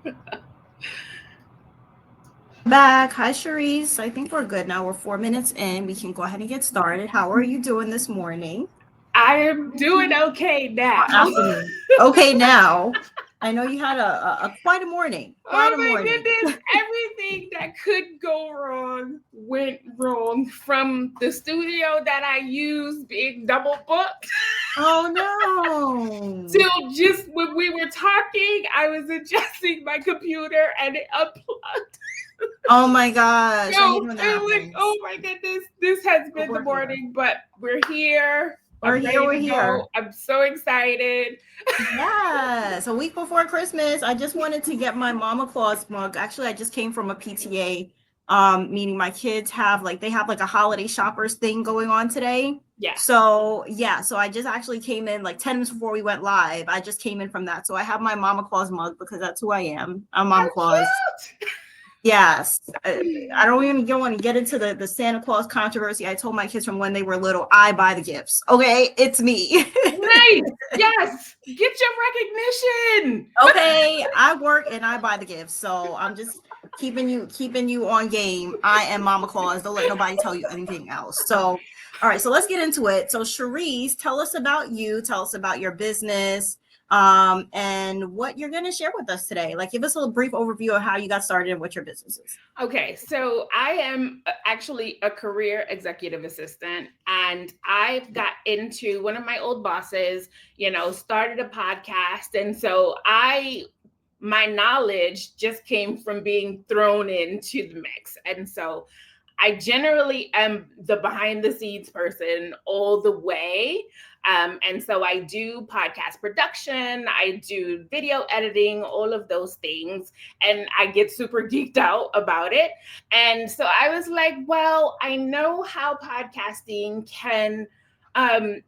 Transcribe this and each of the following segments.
I'm back. Hi, Charisse. I think we're good now. We're 4 minutes in. We can go ahead and get started. How are you doing this morning I am doing okay now. or afternoon? Okay, now. I know you had a quite a morning. Quite Oh a my morning. goodness, everything that could go wrong went wrong, from the studio that I use being double booked Oh no. till just when we were talking, I was adjusting my computer and it unplugged. Oh my gosh. I hate So when that I'm like, oh happens. my goodness, this has But been the we're here. morning, but we're here. We're I'm here. ready We're to go. here. I'm so excited. Yes, a week before Christmas. I just wanted to get my Mama Claus mug. Actually, I just came from a PTA meaning my kids have like they have like a holiday shoppers thing going on today. Yeah. So yeah, so I just actually came in like 10 minutes before we went live. I just came in from that. So I have my Mama Claus mug because that's who I am. I'm How Mama Claus. Yes, I don't even want to get into the Santa Claus controversy. I told my kids from when they were little, I buy the gifts. Okay, it's me. Right. Yes. Get your recognition. Okay, I work and I buy the gifts, so I'm just keeping you on game. I am Mama Claus. Don't let nobody tell you anything else. So, all right, so let's get into it. So, Charisse, tell us about you. Tell us about your business, and what you're going to share with us today. Like, give us a little brief overview of how you got started and what your business is. Okay, so I am actually a career executive assistant, and I've got into one of my old bosses, started a podcast. And so my knowledge just came from being thrown into the mix. And so I generally am the behind the scenes person all the way. And so I do podcast production, I do video editing, all of those things. And I get super geeked out about it. And so I was like, well, I know how podcasting can um,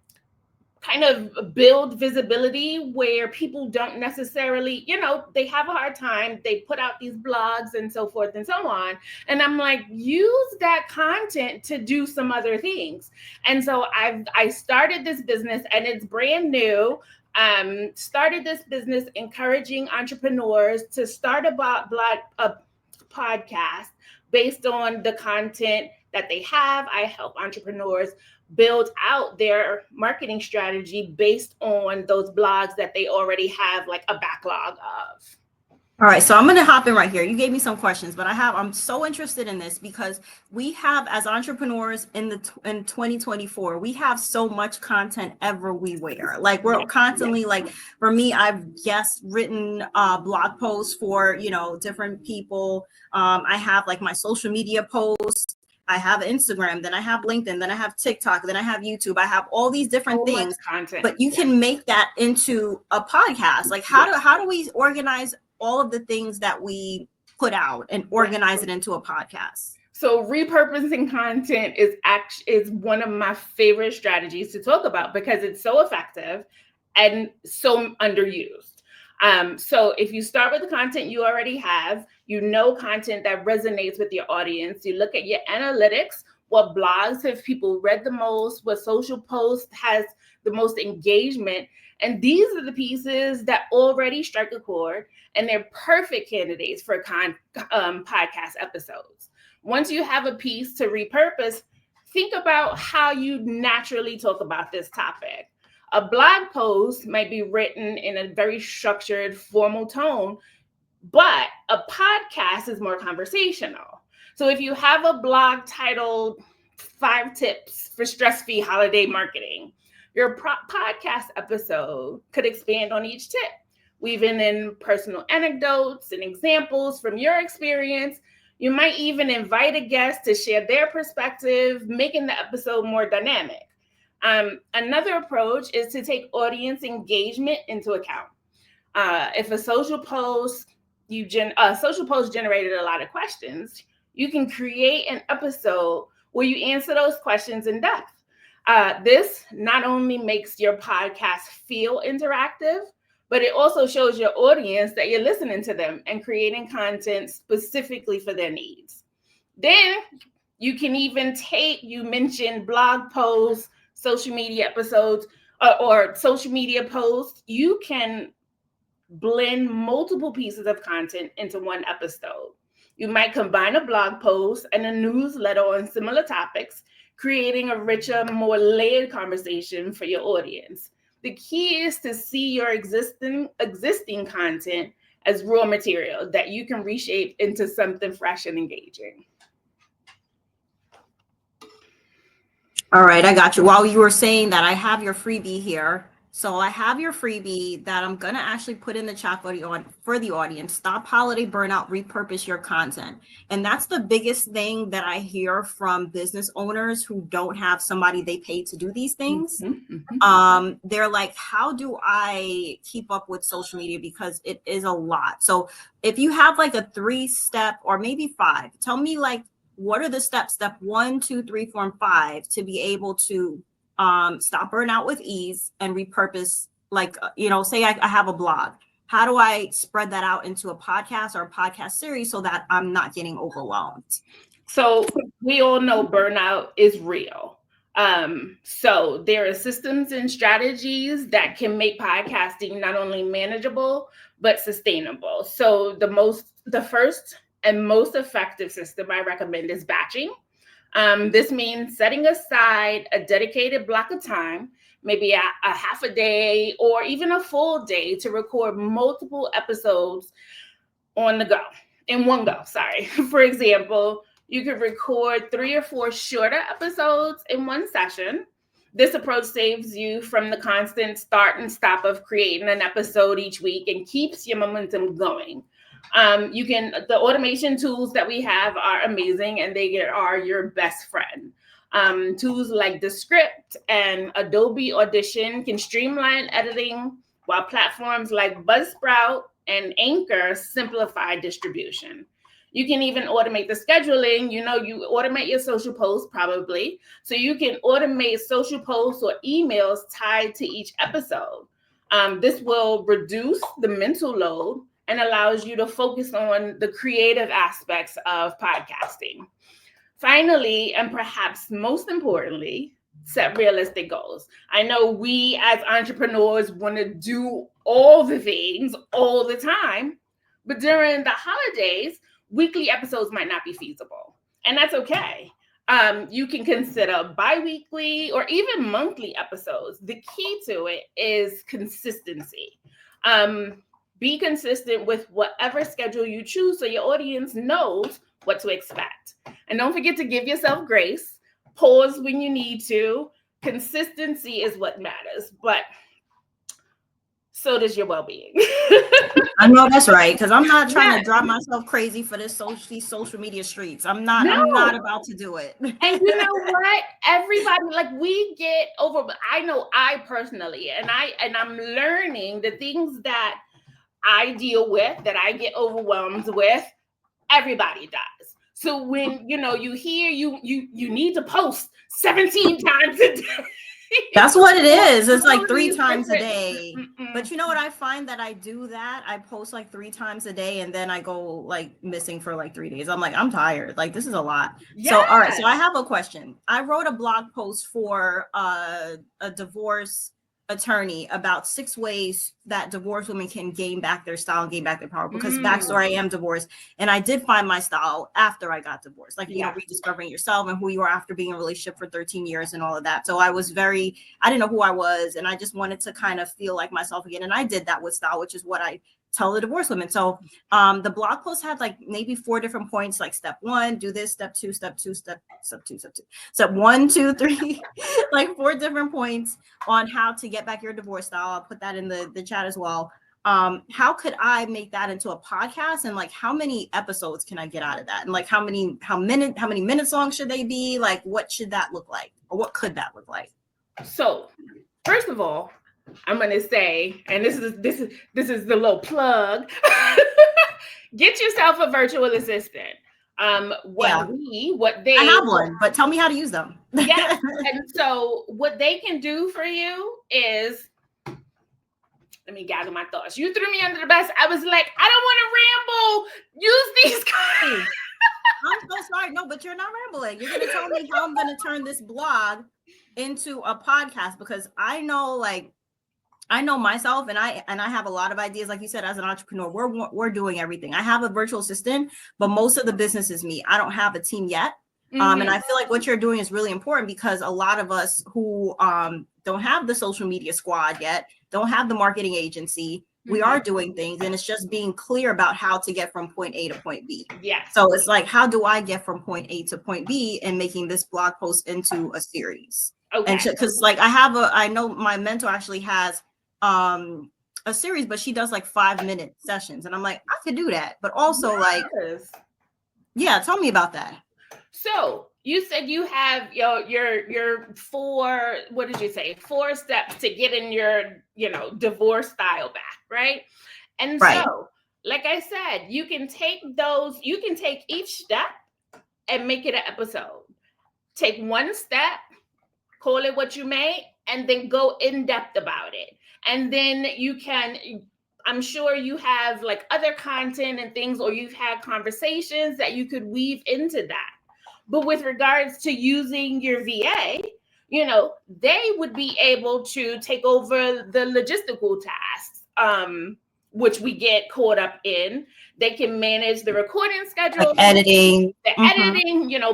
kind of build visibility where people don't necessarily, they have a hard time. They put out these blogs and so forth and so on. And I'm like, use that content to do some other things. And so I started this business, and it's brand new. Started this business encouraging entrepreneurs to start a podcast based on the content that they have. I help entrepreneurs build out their marketing strategy based on those blogs that they already have like a backlog of. All right, so I'm going to hop in right here. You gave me some questions, but I'm so interested in this because we have, as entrepreneurs in 2024, we have so much content everywhere. Like we're constantly like, for me, I've written blog posts for, different people. I have like my social media posts. I have Instagram, then I have LinkedIn, then I have TikTok, then I have YouTube. I have all these different things, content, but you can make that into a podcast. Like how do we organize all of the things that we put out and organize it into a podcast? So repurposing content is one of my favorite strategies to talk about because it's so effective and so underused. So if you start with the content you already have, content that resonates with your audience, you look at your analytics, what blogs have people read the most, what social post has the most engagement. And these are the pieces that already strike a chord, and they're perfect candidates for podcast episodes. Once you have a piece to repurpose, think about how you naturally talk about this topic. A blog post might be written in a very structured, formal tone, but a podcast is more conversational. So if you have a blog titled 5 Tips for Stress-Free Holiday Marketing, your podcast episode could expand on each tip, weaving in personal anecdotes and examples from your experience. You might even invite a guest to share their perspective, making the episode more dynamic. Another approach is to take audience engagement into account. If a social post generated a lot of questions, you can create an episode where you answer those questions in depth. This not only makes your podcast feel interactive, but it also shows your audience that you're listening to them and creating content specifically for their needs. Then you can even you mentioned blog posts, social media episodes, or social media posts. You can blend multiple pieces of content into one episode. You might combine a blog post and a newsletter on similar topics, creating a richer, more layered conversation for your audience. The key is to see your existing content as raw material that you can reshape into something fresh and engaging. All right, I got you. While you were saying that, I have your freebie here. So I have your freebie that I'm going to actually put in the chat for the audience. Stop holiday burnout, repurpose your content. And that's the biggest thing that I hear from business owners who don't have somebody they pay to do these things. They're like, how do I keep up with social media? Because it is a lot. So if you have like a 3-step or maybe 5, tell me like, what are the steps, step 1, 2, 3, 4, and 5 to be able to stop burnout with ease and repurpose, like, say I have a blog. How do I spread that out into a podcast or a podcast series so that I'm not getting overwhelmed? So we all know burnout is real. So there are systems and strategies that can make podcasting not only manageable, but sustainable. So the first and most effective system I recommend is batching. This means setting aside a dedicated block of time, maybe a half a day or even a full day, to record multiple episodes in one go. For example, you could record 3 or 4 shorter episodes in one session. This approach saves you from the constant start and stop of creating an episode each week and keeps your momentum going. The automation tools that we have are amazing, and they are your best friend. Tools like Descript and Adobe Audition can streamline editing, while platforms like Buzzsprout and Anchor simplify distribution. You can even automate the scheduling. You automate your social posts probably. So you can automate social posts or emails tied to each episode. This will reduce the mental load and allows you to focus on the creative aspects of podcasting. Finally, and perhaps most importantly, set realistic goals. I know we as entrepreneurs want to do all the things all the time, but during the holidays, weekly episodes might not be feasible, and that's okay. You can consider bi-weekly or even monthly episodes. The key to it is consistency. Be consistent with whatever schedule you choose so your audience knows what to expect. And don't forget to give yourself grace. Pause when you need to. Consistency is what matters, but so does your well-being. I know that's right, because I'm not trying to drive myself crazy for these social media streets. I'm not about to do it. And you know what? Everybody, like, we get over. I know I personally, and I'm learning the things that I deal with, that I get overwhelmed with, everybody does. So when you hear you need to post 17 times a day. That's what it is. It's like 3 times a day. But you know what? I find that I do that. I post like 3 times a day, and then I go like missing for like 3 days. I'm like, I'm tired. Like, this is a lot. Yes. So, all right. So I have a question. I wrote a blog post for a divorce attorney about 6 ways that divorced women can gain back their style and gain back their power, because backstory, I am divorced, and I did find my style after I got divorced, like rediscovering yourself and who you are after being in a relationship for 13 years and all of that. So I didn't know who I was, and I just wanted to kind of feel like myself again, and I did that with style, which is what I tell the divorced women. So the blog post had like maybe 4 different points, like step 1, do this, step 2, step 2, step 1, 2, 3, like 4 different points on how to get back your divorce style. I'll put that in the chat as well. How could I make that into a podcast, and like how many episodes can I get out of that, and like how many minutes long should they be? Like, what should that look like, or what could that look like? So first of all, I'm going to say, and this is the little plug, get yourself a virtual assistant. I have one, but tell me how to use them. Yes. And so what they can do for you is, let me gather my thoughts. You threw me under the bus. I was like, I don't want to ramble. Use these guys. I'm so sorry. No, but you're not rambling. You're going to tell me how I'm going to turn this blog into a podcast, because I know, like, I know myself, and I have a lot of ideas. Like you said, as an entrepreneur, we're doing everything. I have a virtual assistant, but most of the business is me. I don't have a team yet. And I feel like what you're doing is really important because a lot of us who don't have the social media squad yet, don't have the marketing agency, we are doing things, and it's just being clear about how to get from point A to point B. Yeah. So it's like, how do I get from point A to point B, and making this blog post into a series? Okay. And because like I know my mentor actually has a series, but she does like 5-minute sessions, and I'm like, I could do that, but also like, yeah, tell me about that. So you said you have your 4, what did you say? 4 steps to getting your, divorce style back, right? And so, like I said, you can take each step and make it an episode. Take one step, call it what you may, and then go in depth about it. And then I'm sure you have like other content and things, or you've had conversations that you could weave into that. But with regards to using your VA, they would be able to take over the logistical tasks, which we get caught up in. They can manage the recording schedule, like editing,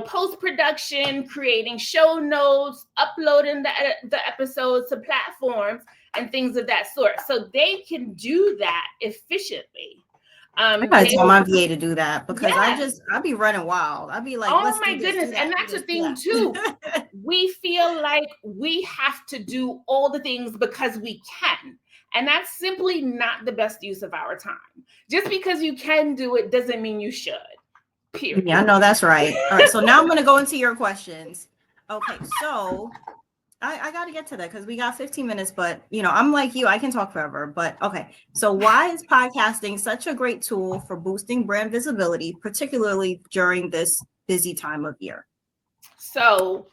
post-production, creating show notes, uploading the episodes to platforms and things of that sort. So they can do that efficiently. I gotta tell my VA to do that, because I'll be running wild. I'll be like, oh my goodness. And that's the thing too. We feel like we have to do all the things because we can. And that's simply not the best use of our time. Just because you can do it doesn't mean you should. Period. Yeah, I know that's right. All right. So now I'm going to go into your questions. Okay. So I got to get to that because we got 15 minutes, but I'm like you, I can talk forever, but okay. So why is podcasting such a great tool for boosting brand visibility, particularly during this busy time of year? So,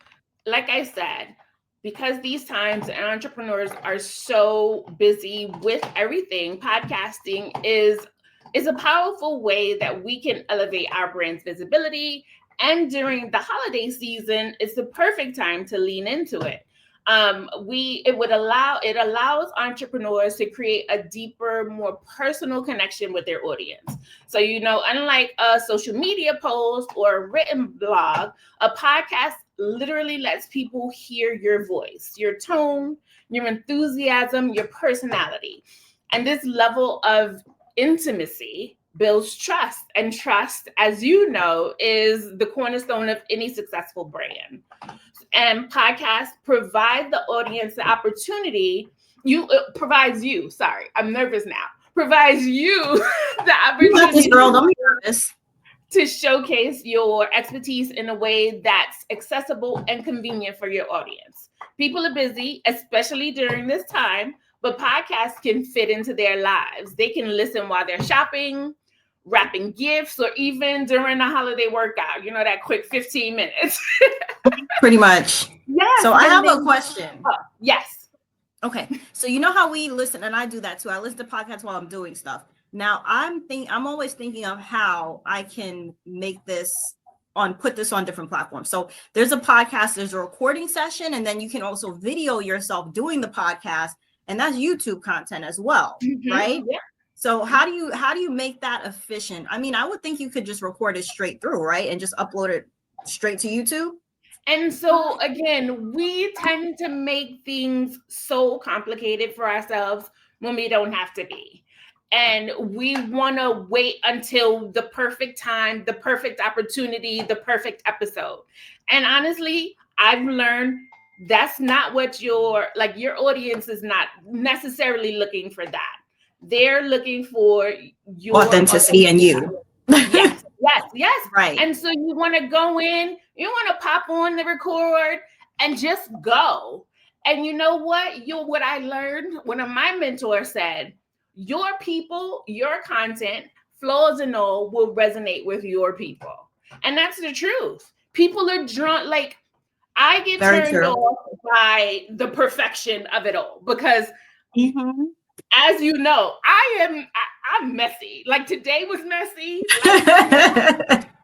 like I said, because these times entrepreneurs are so busy with everything, podcasting is a powerful way that we can elevate our brand's visibility. And during the holiday season, it's the perfect time to lean into it. It allows entrepreneurs to create a deeper, more personal connection with their audience. So, unlike a social media post or a written blog, a podcast literally lets people hear your voice, your tone, your enthusiasm, your personality. And this level of intimacy builds trust. And trust, as you know, is the cornerstone of any successful brand. And podcasts provide the audience the opportunity. Provides you the opportunity to showcase your expertise in a way that's accessible and convenient for your audience. People are busy, especially during this time, but podcasts can fit into their lives. They can listen while they're shopping, wrapping gifts, or even during a holiday workout, that quick 15 minutes. Pretty much. Yes. So I have a question. Yes. Okay. So how we listen, and I do that too. I listen to podcasts while I'm doing stuff. Now I'm always thinking of how I can make put this on different platforms. So there's a podcast, there's a recording session, and then you can also video yourself doing the podcast, and that's YouTube content as well, right? Yeah. So how do you make that efficient? I mean, I would think you could just record it straight through, right? And just upload it straight to YouTube. And so again, we tend to make things so complicated for ourselves when we don't have to be. And we want to wait until the perfect time, the perfect opportunity, the perfect episode. And honestly, I've learned that's not what your audience is not necessarily looking for that. They're looking for your authenticity and you. Yes. Right. And so you want to go in, you want to pop on the record and just go. And you know what? What I learned, one of my mentors said, your people, your content, flaws and all, will resonate with your people. And that's the truth. People are drawn, like, I get turned off by the perfection of it all because as you know, I'm messy. Like today was messy.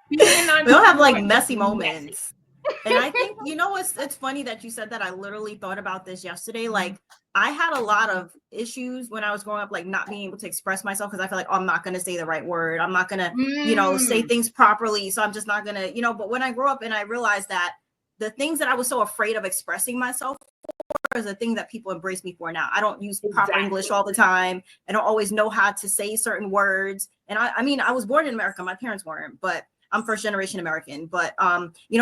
We don't have like messy moments. And I think, it's funny that you said that. I literally thought about this yesterday. Like, I had a lot of issues when I was growing up, like not being able to express myself because I feel like, oh, I'm not going to say the right word. I'm not going to, say things properly. So I'm just not going to, but when I grew up and I realized that the things that I was so afraid of expressing myself is a thing that people embrace me for now. I don't use proper English all the time. I don't always know how to say certain words. And I mean, I was born in America. My parents weren't, but I'm first generation American. But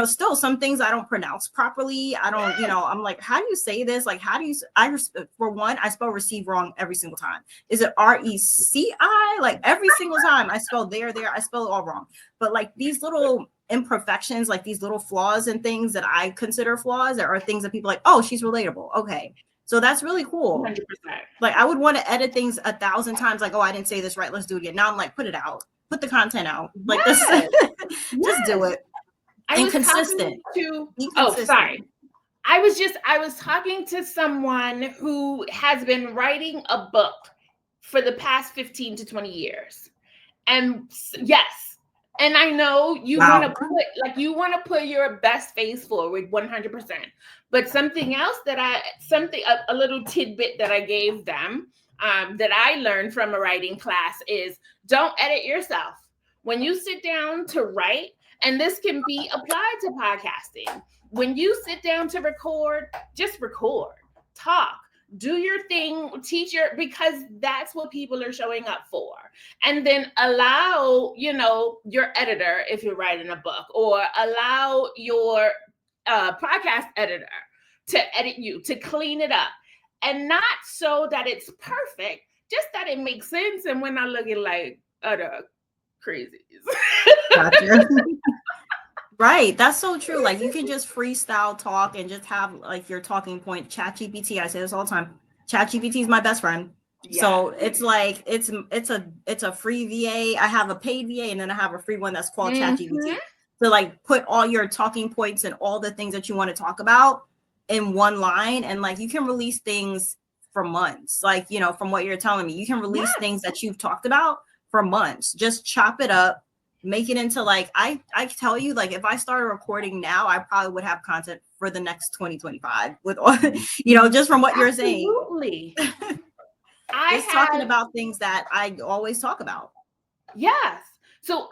still some things I don't pronounce properly. I don't, I'm like, how do you say this? Like, how do you? For one, I spell receive wrong every single time. Is it RECI? Like every single time I spell there. I spell it all wrong. But like these little imperfections, like these little flaws and things that I consider flaws, are things that people like, oh, she's relatable. Okay. So that's really cool. 100%. Like I would want to edit things 1,000 times. Like, oh, I didn't say this right. Let's do it again. Now I'm like, put it out. Put the content out. Like this. Just do it. And consistent. Sorry. I was talking to someone who has been writing a book for the past 15 to 20 years. And yes, and I know you want to put your best face forward 100%. But something else a little tidbit that I gave them that I learned from a writing class is don't edit yourself. When you sit down to write, and this can be applied to podcasting, when you sit down to record, just record, talk, do your thing, because that's what people are showing up for. And then allow, your editor, if you're writing a book, or allow your podcast editor to edit you, to clean it up. And not so that it's perfect, just that it makes sense. And we're not looking like utter crazies. Gotcha. Right. That's so true. Like you can just freestyle talk and just have like your talking point. ChatGPT, I say this all the time. ChatGPT is my best friend. Yeah. So it's like it's a free VA. I have a paid VA and then I have a free one that's called ChatGPT. So like put all your talking points and all the things that you want to talk about in one line, and like you can release things for months. Like, from what you're telling me, you can release things that you've talked about for months. Just chop it up. Make it into like, I tell you, like if I started recording now, I probably would have content for the next 2025 with all, just from what you're saying. Absolutely. Talking about things that I always talk about. Yes. So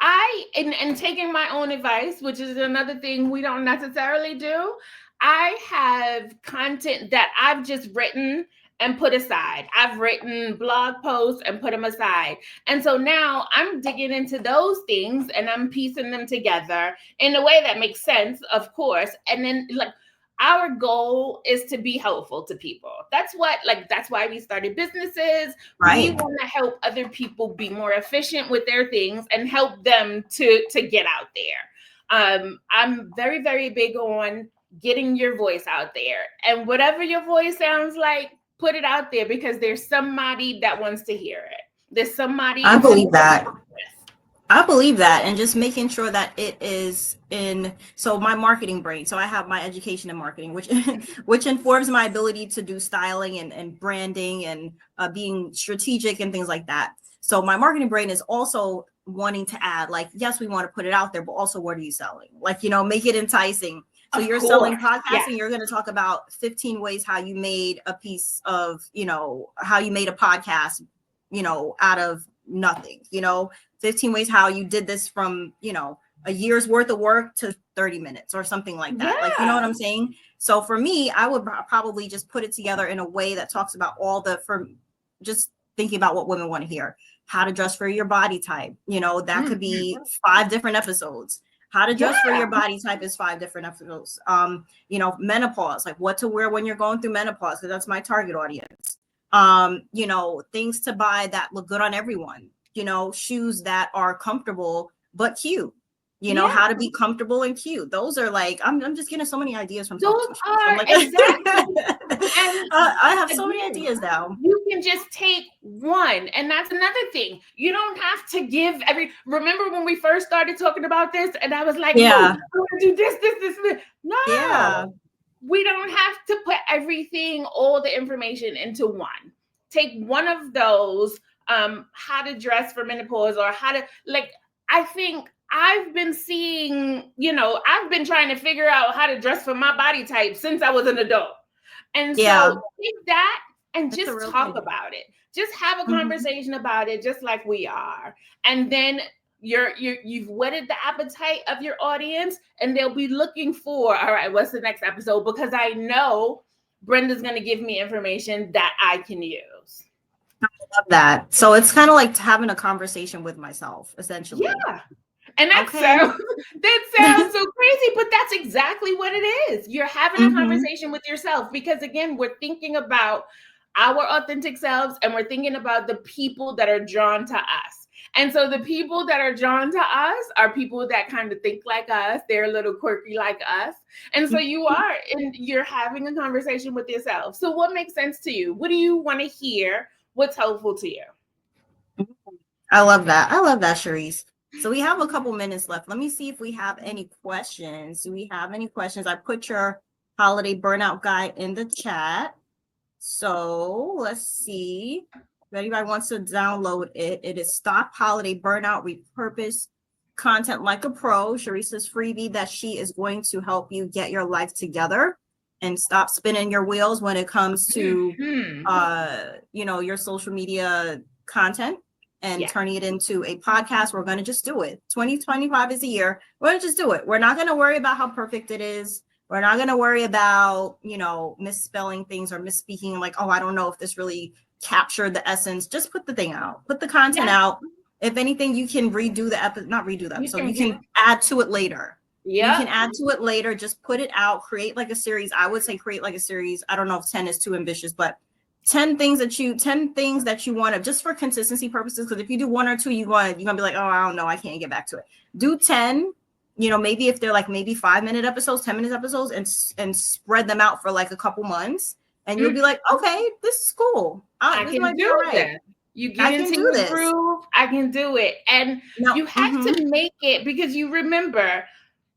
and taking my own advice, which is another thing we don't necessarily do, I have content that I've just written and put aside. I've written blog posts and put them aside. And so now I'm digging into those things and I'm piecing them together in a way that makes sense, of course. And then like our goal is to be helpful to people. That's why we started businesses. Right. We want to help other people be more efficient with their things and help them to get out there. I'm very, very big on getting your voice out there, and whatever your voice sounds like, put it out there because there's somebody that wants to hear it. There's somebody. I believe that. And just making sure that it is so my marketing brain. So I have my education in marketing, which informs my ability to do styling and branding and being strategic and things like that. So my marketing brain is also wanting to add, like, yes, we want to put it out there, but also what are you selling? Like, make it enticing. So you're selling podcasting, You're going to talk about 15 ways how you made a piece of, how you made a podcast, out of nothing, 15 ways how you did this from, a year's worth of work to 30 minutes or something like that. Yeah. Like, you know what I'm saying? So for me, I would probably just put it together in a way that talks about just thinking about what women want to hear, how to dress for your body type. That could be 5 different episodes. How to dress for your body type is 5 different episodes. Menopause, like what to wear when you're going through menopause, because that's my target audience. Things to buy that look good on everyone. Shoes that are comfortable but cute. How to be comfortable and cute. Those are like, I'm just getting so many ideas from those are like, exactly. I have so many ideas now. You can just take one, and that's another thing. You don't have to give remember when we first started talking about this, and I was like, I want to do this. No, we don't have to put everything, all the information into one. Take one of those, how to dress for menopause, or how to, like, I think I've been seeing, I've been trying to figure out how to dress for my body type since I was an adult. And so take that and That's a just real talk thing. about it. Just have a Mhm. conversation about it, just like we are. And then you've whetted the appetite of your audience, and they'll be looking for, all right, what's the next episode? Because I know Brenda's going to give me information that I can use. I love that. So it's kind of like having a conversation with myself, essentially. Yeah. And that Okay. sounds so crazy, but that's exactly what it is. You're having a conversation with yourself, because again, we're thinking about our authentic selves, and we're thinking about the people that are drawn to us. And so the people that are drawn to us are people that kind of think like us. They're a little quirky like us. And so you're having a conversation with yourself. So what makes sense to you? What do you want to hear? What's helpful to you? I love that. I love that, Charisse. So we have a couple minutes left. Let me see if we have any questions. Do we have any questions? I put your holiday burnout guide in the chat. So let's see. If anybody wants to download it, it is Stop Holiday Burnout, Repurpose Content Like a Pro, Charisse's freebie that she is going to help you get your life together and stop spinning your wheels when it comes to your social media content and turning it into a podcast. We're going to just do it. 2025 is a year. We're going to just do it. We're not going to worry about how perfect it is. We're not going to worry about, misspelling things or misspeaking, like, oh, I don't know if this really captured the essence. Just put the thing out, put the content out. If anything, you can redo the episode, not redo the episode. You can add to it later. You can add to it later. Just put it out, create like a series. I would say create like a series. I don't know if 10 is too ambitious, but 10 things that you want to, just for consistency purposes. Because if you do one or two, you're gonna be like, oh, I don't know, I can't get back to it. Do 10. Maybe if they're like maybe 5-minute episodes, 10-minute episodes, and spread them out for like a couple months, and you'll be like, okay, this is cool. I can do that. You get into your groove. I can do it. And you have to make it, because you remember,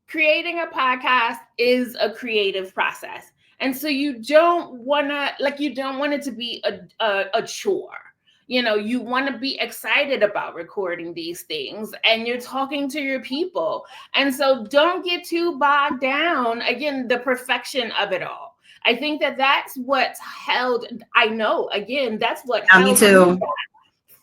creating a podcast is a creative process. And so you don't want it to be a chore. You want to be excited about recording these things, and you're talking to your people. And so don't get too bogged down, again, the perfection of it all. I think that's what's held. I know, again, that's what held me too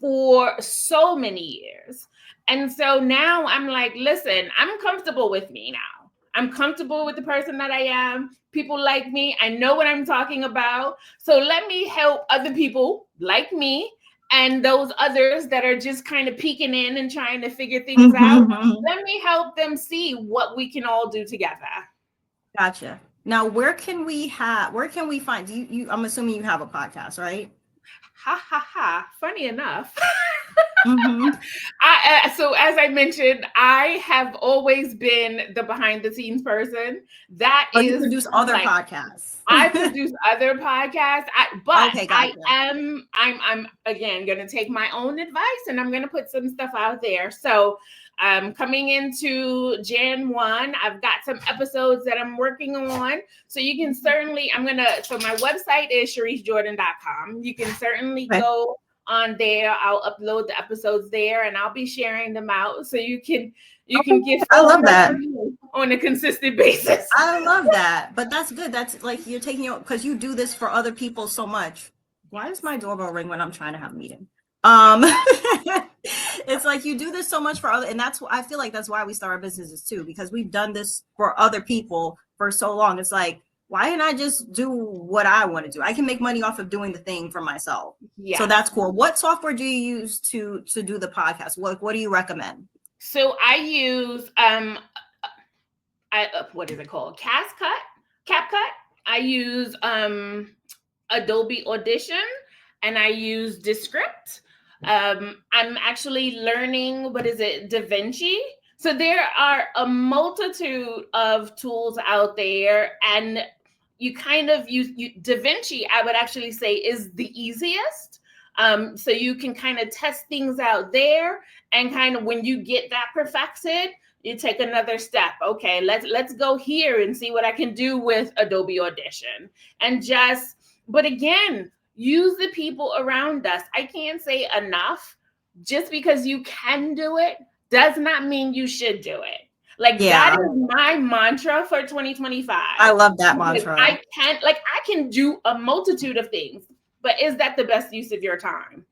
for so many years. And so now I'm like, listen, I'm comfortable with me now. I'm comfortable with the person that I am. People like me. I know what I'm talking about. So let me help other people like me, and those others that are just kind of peeking in and trying to figure things out. Let me help them see what we can all do together. Gotcha. Now, where can we find you? I'm assuming you have a podcast, right? Ha ha ha. Funny enough. So as I mentioned, I have always been the behind the scenes person. You produce other podcasts. I produce other podcasts, I'm again going to take my own advice, and I'm going to put some stuff out there. So coming into Jan 1, I've got some episodes that I'm working on. So you can certainly, so my website is CharisseJordan.com. You can certainly go on there. I'll upload the episodes there, and I'll be sharing them out, so you can get. I love that on a consistent basis. I love that, but that's good. That's like you're taking because you do this for other people so much. Why does my doorbell ring when I'm trying to have a meeting? It's like you do this so much for other, and I feel like that's why we start our businesses too, because we've done this for other people for so long. It's like, why didn't I just do what I want to do? I can make money off of doing the thing for myself. Yeah. So that's cool. What software do you use to do the podcast? What do you recommend? So I use what is it called? CapCut. I use Adobe Audition, and I use Descript. I'm actually learning, DaVinci. So there are a multitude of tools out there, and you kind of use DaVinci, I would actually say, is the easiest. So you can kind of test things out there, and kind of when you get that perfected, you take another step. Okay, let's go here and see what I can do with Adobe Audition. But again, use the people around us. I can't say enough. Just because you can do it does not mean you should do it. Like Yeah. that is my mantra for 2025. I love that Because mantra. I can do a multitude of things, but is that the best use of your time?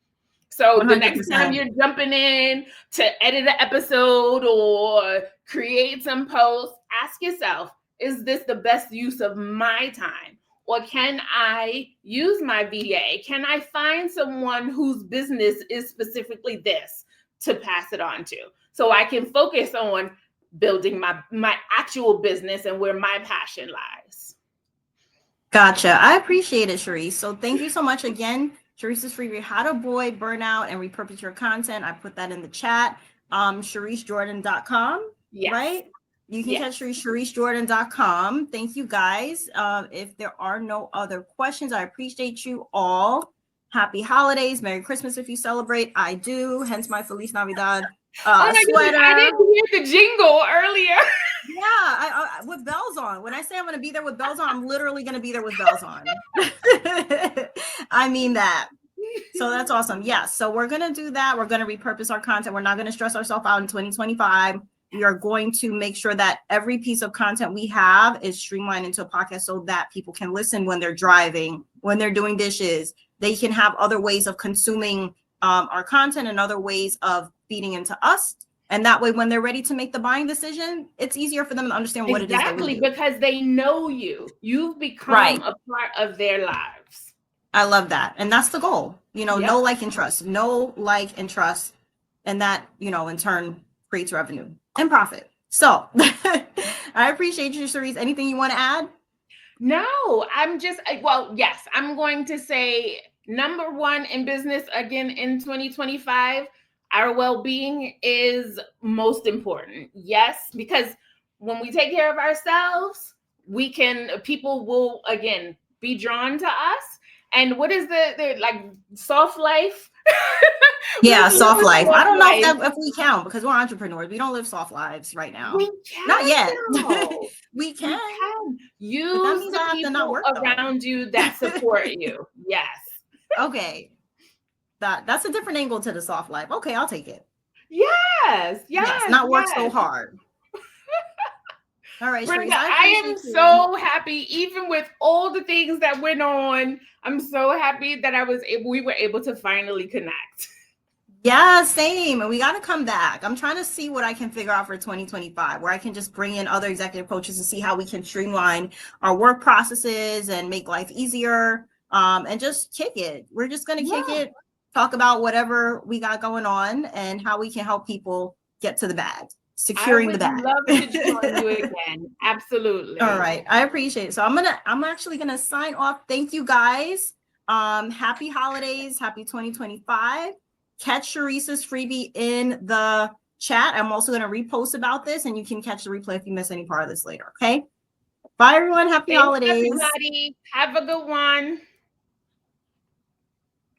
So 100%. the next time you're jumping in to edit an episode or create some posts, ask yourself, is this the best use of my time? Or can I use my VA? Can I find someone whose business is specifically this to pass it on to? So I can focus on building my actual business and where my passion lies. Gotcha. I appreciate it, Charisse. So thank you so much again. Charisse's freebie, how to avoid burnout and repurpose your content. I put that in the chat. CharisseJordan.com, Yes. right? You can catch CharisseJordan.com. Thank you guys. If there are no other questions, I appreciate you all. Happy holidays. Merry Christmas if you celebrate. I do. Hence my Feliz Navidad sweater. I didn't hear the jingle earlier. Yeah, I with bells on. When I say I'm going to be there with bells on, I'm literally going to be there with bells on. I mean that. So that's awesome. Yeah, so we're going to do that. We're going to repurpose our content. We're not going to stress ourselves out in 2025. We are going to make sure that every piece of content we have is streamlined into a podcast so that people can listen when they're driving, when they're doing dishes. They can have other ways of consuming our content and other ways of feeding into us. And that way, when they're ready to make the buying decision, it's easier for them to understand what it is. Exactly, because they know you. You've become a part of their lives. I love that. And that's the goal. Know, like, and trust. Know, like, and trust. And that, in turn, creates revenue and profit. So I appreciate you, Charisse. Anything you want to add? No, yes, I'm going to say number one in business again in 2025. Our well-being is most important. Yes, because when we take care of ourselves, people will, again, be drawn to us. And what is the like soft life? Yeah, soft life. I don't know if we count because we're entrepreneurs. We don't live soft lives right now. We can. Not yet. We can. Use the people around you that support you. Yes. Okay. That's a different angle to the soft life. Okay, I'll take it. Yes. Not work so hard. All right, Brenda, I am so happy, even with all the things that went on. I'm so happy that we were able to finally connect. Yeah, same. And we got to come back. I'm trying to see what I can figure out for 2025, where I can just bring in other executive coaches to see how we can streamline our work processes and make life easier, and just kick it. We're just going to kick it, talk about whatever we got going on and how we can help people get to the bag, securing the bag. I would love to join you again. Absolutely. All right. I appreciate it. So I'm actually going to sign off. Thank you guys. Happy holidays. Happy 2025. Catch Charisse's freebie in the chat. I'm also going to repost about this, and you can catch the replay if you miss any part of this later. Okay. Bye, everyone. Happy holidays. Everybody. Have a good one.